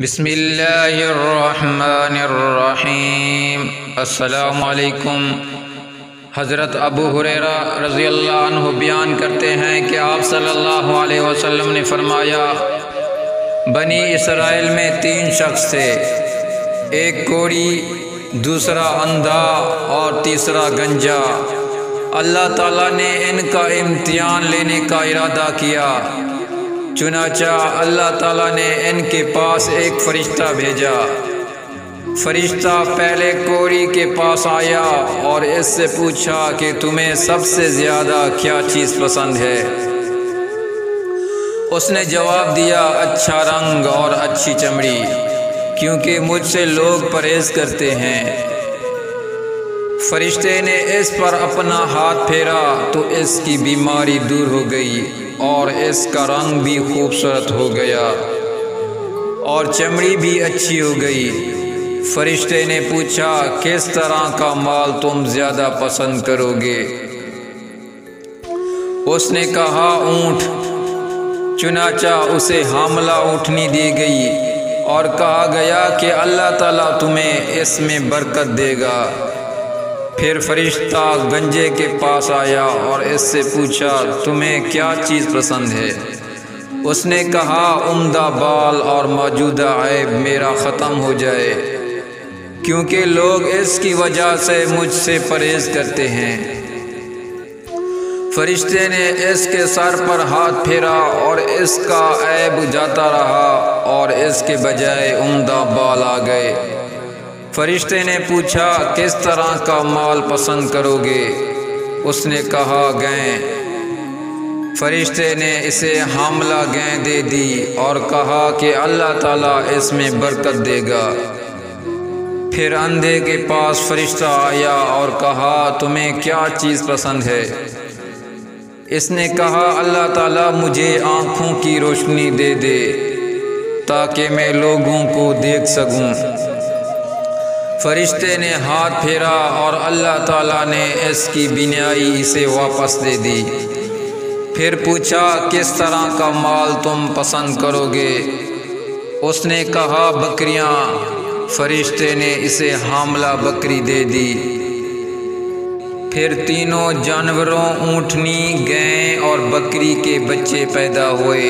بسم اللہ الرحمن الرحیم۔ السلام علیکم۔ حضرت ابو ہریرہ رضی اللہ عنہ بیان کرتے ہیں کہ آپ صلی اللہ علیہ وسلم نے فرمایا، بنی اسرائیل میں 3 شخص تھے، ایک کوڑی، دوسرا اندھا اور تیسرا گنجا۔ اللہ تعالیٰ نے ان کا امتحان لینے کا ارادہ کیا، چنانچہ اللہ تعالیٰ نے ان کے پاس ایک فرشتہ بھیجا۔ فرشتہ پہلے کوڑی کے پاس آیا اور اس سے پوچھا کہ تمہیں سب سے زیادہ کیا چیز پسند ہے؟ اس نے جواب دیا، اچھا رنگ اور اچھی چمڑی، کیونکہ مجھ سے لوگ پرہیز کرتے ہیں۔ فرشتے نے اس پر اپنا ہاتھ پھیرا تو اس کی بیماری دور ہو گئی اور اس کا رنگ بھی خوبصورت ہو گیا اور چمڑی بھی اچھی ہو گئی۔ فرشتے نے پوچھا، کس طرح کا مال تم زیادہ پسند کرو گے؟ اس نے کہا، اونٹ۔ چنانچہ اسے حاملہ اونٹنی دی گئی اور کہا گیا کہ اللہ تعالیٰ تمہیں اس میں برکت دے گا۔ پھر فرشتہ گنجے کے پاس آیا اور اس سے پوچھا، تمہیں کیا چیز پسند ہے؟ اس نے کہا، عمدہ بال اور موجودہ عیب میرا ختم ہو جائے، کیونکہ لوگ اس کی وجہ سے مجھ سے پرہیز کرتے ہیں۔ فرشتے نے اس کے سر پر ہاتھ پھیرا اور اس کا عیب جاتا رہا اور اس کے بجائے عمدہ بال آ گئے۔ فرشتے نے پوچھا، کس طرح کا مال پسند کرو گے؟ اس نے کہا، گائے۔ فرشتے نے اسے حاملہ گائے دے دی اور کہا کہ اللہ تعالیٰ اس میں برکت دے گا۔ پھر اندھے کے پاس فرشتہ آیا اور کہا، تمہیں کیا چیز پسند ہے؟ اس نے کہا، اللہ تعالیٰ مجھے آنکھوں کی روشنی دے دے تاکہ میں لوگوں کو دیکھ سکوں۔ فرشتے نے ہاتھ پھیرا اور اللہ تعالیٰ نے اس کی بینائی اسے واپس دے دی۔ پھر پوچھا، کس طرح کا مال تم پسند کرو گے؟ اس نے کہا، بکریاں۔ فرشتے نے اسے حاملہ بکری دے دی۔ پھر تینوں جانوروں، اونٹنی، گائے اور بکری کے بچے پیدا ہوئے،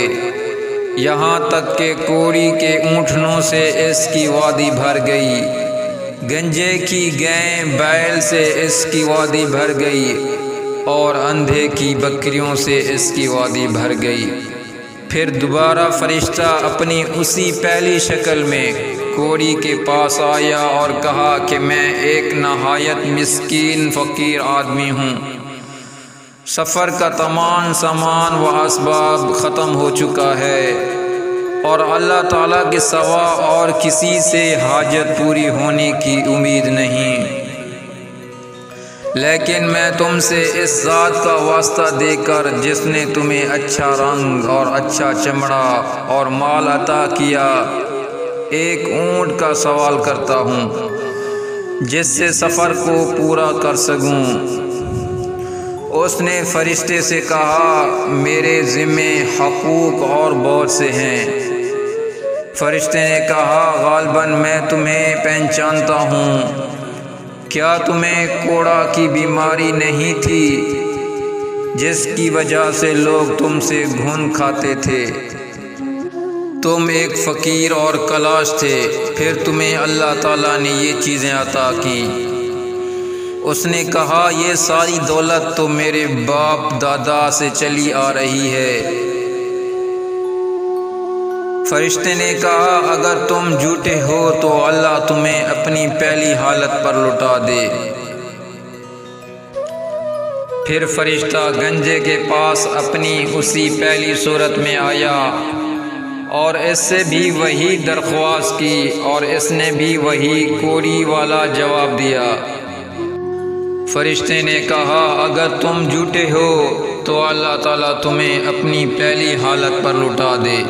یہاں تک کہ کوڑی کے اونٹنوں سے اس کی وادی بھر گئی، گنجے کی گائے بیل سے اس کی وادی بھر گئی اور اندھے کی بکریوں سے اس کی وادی بھر گئی۔ پھر دوبارہ فرشتہ اپنی اسی پہلی شکل میں کوڑی کے پاس آیا اور کہا کہ میں ایک نہایت مسکین فقیر آدمی ہوں، سفر کا تمام سامان و اسباب ختم ہو چکا ہے اور اللہ تعالیٰ کے سوا اور کسی سے حاجت پوری ہونے کی امید نہیں، لیکن میں تم سے اس ذات کا واسطہ دے کر جس نے تمہیں اچھا رنگ اور اچھا چمڑا اور مال عطا کیا، ایک اونٹ کا سوال کرتا ہوں جس سے سفر کو پورا کر سکوں۔ اس نے فرشتے سے کہا، میرے ذمے حقوق اور بہت سے ہیں۔ فرشتے نے کہا، غالباً میں تمہیں پہچانتا ہوں، کیا تمہیں کوڑا کی بیماری نہیں تھی جس کی وجہ سے لوگ تم سے گھن کھاتے تھے؟ تم ایک فقیر اور کلاش تھے، پھر تمہیں اللہ تعالیٰ نے یہ چیزیں عطا کی۔ اس نے کہا، یہ ساری دولت تو میرے باپ دادا سے چلی آ رہی ہے۔ فرشتے نے کہا، اگر تم جھوٹے ہو تو اللہ تمہیں اپنی پہلی حالت پر لوٹا دے۔ پھر فرشتہ گنجے کے پاس اپنی اسی پہلی صورت میں آیا اور اس سے بھی وہی درخواست کی اور اس نے بھی وہی کوڑی والا جواب دیا۔ فرشتے نے کہا، اگر تم جھوٹے ہو تو اللہ تعالیٰ تمہیں اپنی پہلی حالت پر لوٹا دے۔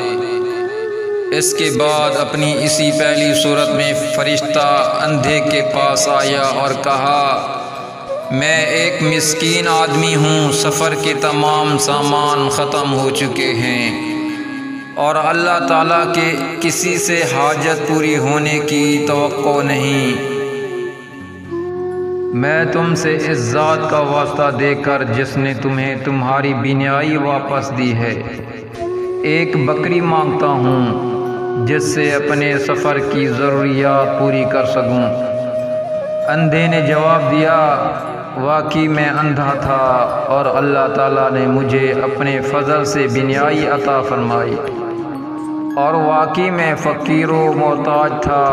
اس کے بعد اپنی اسی پہلی صورت میں فرشتہ اندھے کے پاس آیا اور کہا، میں ایک مسکین آدمی ہوں، سفر کے تمام سامان ختم ہو چکے ہیں اور اللہ تعالیٰ کے کسی سے حاجت پوری ہونے کی توقع نہیں۔ میں تم سے اس ذات کا واسطہ دے کر جس نے تمہیں تمہاری بینائی واپس دی ہے، ایک بکری مانگتا ہوں جس سے اپنے سفر کی ضروریات پوری کر سکوں۔ اندھے نے جواب دیا، واقعی میں اندھا تھا اور اللہ تعالیٰ نے مجھے اپنے فضل سے بینائی عطا فرمائی، اور واقعی میں فقیر و محتاج تھا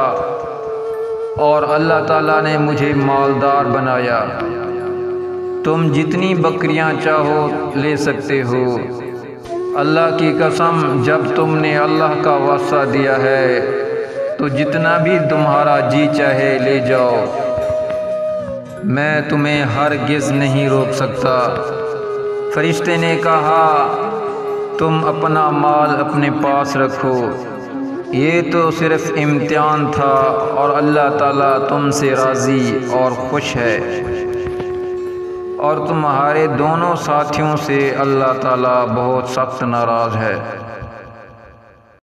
اور اللہ تعالیٰ نے مجھے مالدار بنایا۔ تم جتنی بکریاں چاہو لے سکتے ہو۔ اللہ کی قسم، جب تم نے اللہ کا واسطہ دیا ہے تو جتنا بھی تمہارا جی چاہے لے جاؤ، میں تمہیں ہرگز نہیں روک سکتا۔ فرشتے نے کہا، تم اپنا مال اپنے پاس رکھو، یہ تو صرف امتحان تھا اور اللہ تعالیٰ تم سے راضی اور خوش ہے، اور تمہارے دونوں ساتھیوں سے اللہ تعالیٰ بہت سخت ناراض ہے۔